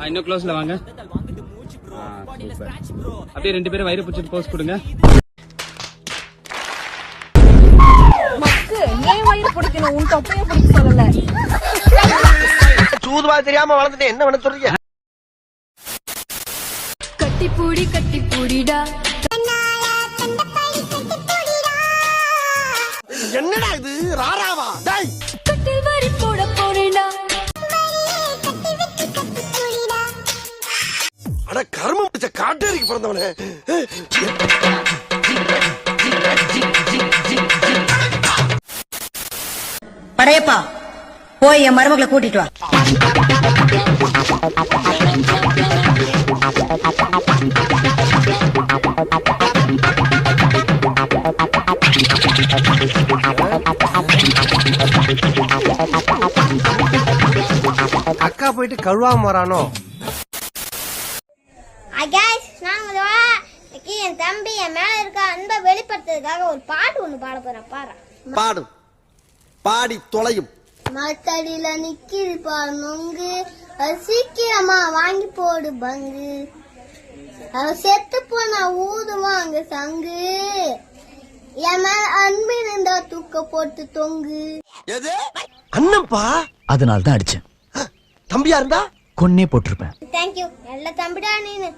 இன்னும் க்ளோஸ்ல வாங்க. அப்படியே 2 பேரும் வயிறு பிடிச்சிட்டு போஸ் கொடுங்க. மக்கு ஏன் வயிறு பிடிக்கணும், உன் தொப்பைய பிடிக்க சொல்லல. சூதுவா தெரியாம வளர்ந்துட்டு என்ன பண்ண சொல்றீங்க? கட்டி பூடிடா. என்னடா இது ராராவா? டேய் கட்டில் வரி போட போறேடா. அட கர்மம் பிடிச்ச காட்டேரிக்கு பிறந்தவனே. படையப்பா போய் என் மருமகளை கூட்டிட்டு வா. அக்கா போயிட்டு கழுவாம வரானோ? என் தம்பி என் மேல இருக்க அன்பை வெளிப்படுத்துறதுக்காக ஒரு பாட்டு ஒண்ணு பாட போறேன். பாடு. பாடி தொலையும். மத்தடியில நிக்கிது பாரு நொங்கு, அது சீக்கிரமா வாங்கி போடு பங்கு, அவ செத்து போனா ஊதுவாங்க சங்கு, என் மேல அன்பு இருந்தா தூக்க போட்டு தொங்கு. எது அண்ணப்பா? அதனால்தான் அடிச்சேன். தம்பியா இருந்தா கொன்னே போட்டிருப்பேன். தேங்க்யூ, நல்ல தம்பிடா நீனு.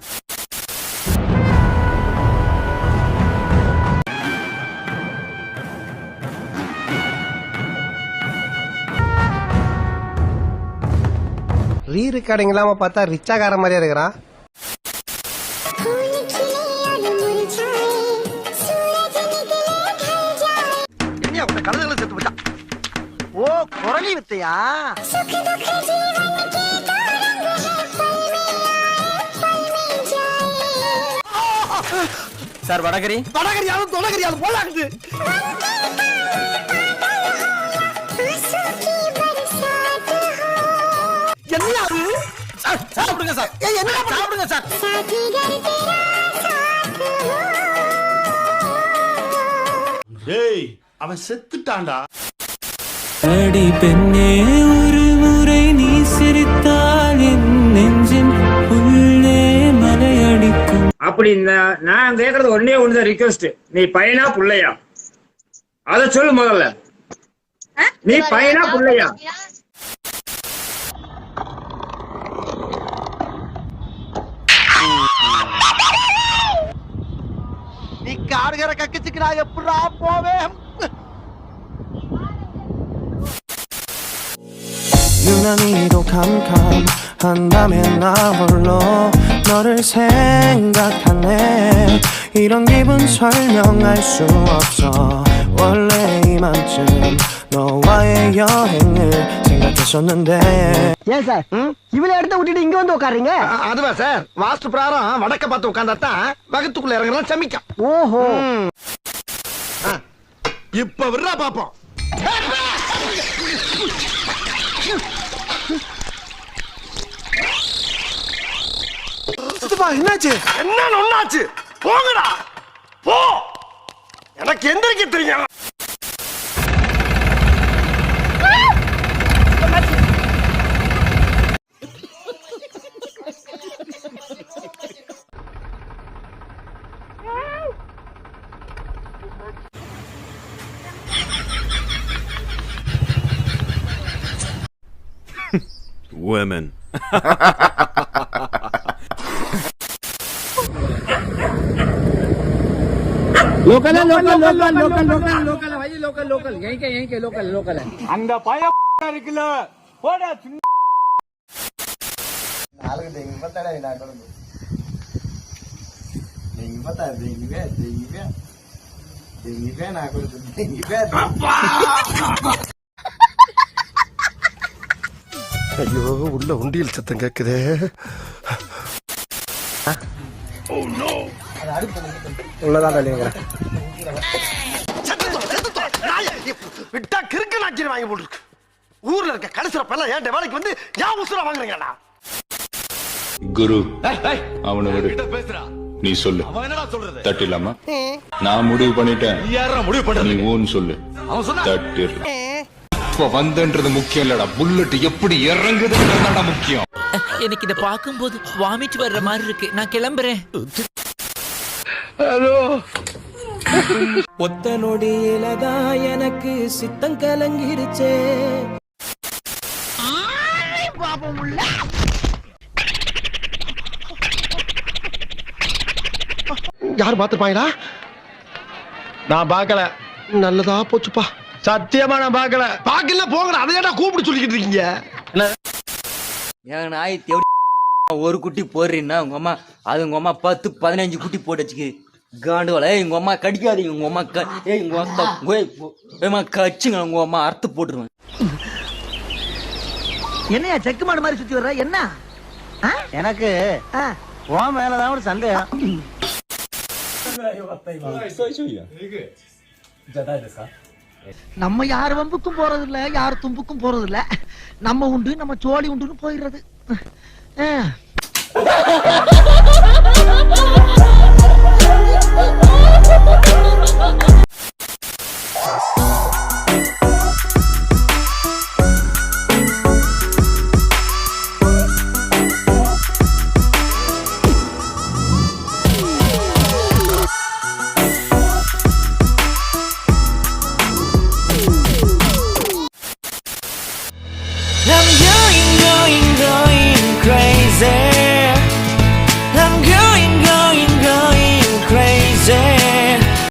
ரீ ரெக்கார்டிங் இல்லாம பார்த்தா ரிச்சாகார மாதிரியா இருக்கிறான். என்ன உங்க கழுதுகளை செத்து போச்சா? ஓ குரலி வித்தையா? சார் வடகரி வடகரியாலும் தொடகரியாலும் போலாக்குது. என்ன அது? சாப்பிடுங்க சார். என்ன சாப்பிடுங்க சார். டேய் அவன் செத்துட்டான்டா. அடி பெண்ணே ஒரு முறை நீ சிரித்தால் என் நெஞ்சின் உள்ளே மலையடிக்கும். அப்படி நான் கேக்குறது ஒண்ணுதான் ரிக்வெஸ்ட். நீ பையனா புள்ளையா அத சொல்லு முதல்ல. நீ பையனா புள்ளையா? நீ காடுகிற கக்கிச்சுக்கு நான் எப்படா போவேன்? 유난히도 캄캄한다면 나 홀로 너를 생각하네. 이런 기분 설명할 수 없어. 원래 이맘쯤 너와의 여행을 생각했었는데. ஏன் சார் இவளை எடுத்து விட்டுட்டு இங்க வந்து உட்காருங்க? அதுவா சார், வாஸ்து பிரகாரம் வடக்க பார்த்து உட்கார்ந்தாத்தான் வகத்துக்குள்ள இறங்குறோம் சமிக்கும். ஓஹோ, இப்ப விடுறா பாப்போம். என்னாச்சு? என்ன ஒண்ணாச்சு? போங்கடா போ, எனக்கு எந்திரிக்க தெரியும். Women. लोकल यहीं के लोकल है. அந்த பய இருக்குல்ல போடா. நாளைக்கு தெய்வம் பார்த்தா நான் கொண்டு தெய்வம் பார்த்தா தெய்வம் நான் கொண்டு ஐயோ உள்ள உண்டியல் சத்தம் கேக்குதே. உள்ளதான் விட்டா கிறுக்கு நாச்சிரி வாங்கி போட்டுருக்கு. ஊர்ல இருக்க கடைசிறப்பெல்லாம் ஏன் வேலைக்கு வந்து ஏன் உசுரா வாங்குறீங்கடா? குரு அவனை விடு. நீ சொல்லு. தட்டிலாமா? நான் முடிவு பண்ணிட்டேன். நீ ஊன்னு சொல்லு. தட்டிடு. எப்ப வந்தன்றது முக்கியம் இல்லடா, புல்லட் எப்படி இறங்குதுன்றதுடா முக்கியம். எனக்கு இத பாக்கும்போது வாமிட் வர்ற மாதிரி இருக்கு, நான் கிளம்புறேன். ஒத்த நொடியிலதான் எனக்கு சித்தம் கலங்கிருச்சே. யார் பாத்துப்பாங்களா? நான் பார்க்கல. நல்லதா போச்சுப்பா. சத்தியமா நான் பார்க்கல. பாக்கல போங்கடா, அதையடா கூப்பிட்டு சொல்லிக்கிட்டு இருக்கீங்க. என் நாய் ஒரு குட்டி போடுறீன்னா உங்க அம்மா அது உங்க அம்மா 10-15 குட்டி போட்டு வச்சுக்கு காண்டுவல. உங்க அம்மா கடிக்காதீங்க, உங்க அம்மா கச்சுங்க, உங்க அம்மா அறுத்து போட்டுருவேன். என்னையா செக்கு மாடு மாதிரி சுத்தி வர்ற? என்ன எனக்கு உன் மேலதான் ஒரு சந்தேகம். நம்ம யார் வம்புக்கும் போறது இல்ல, யார் தும்புக்கும் போறது இல்ல. நம்ம உண்டு, நம்ம சோழி உண்டுன்னு போயிடுறது. I'm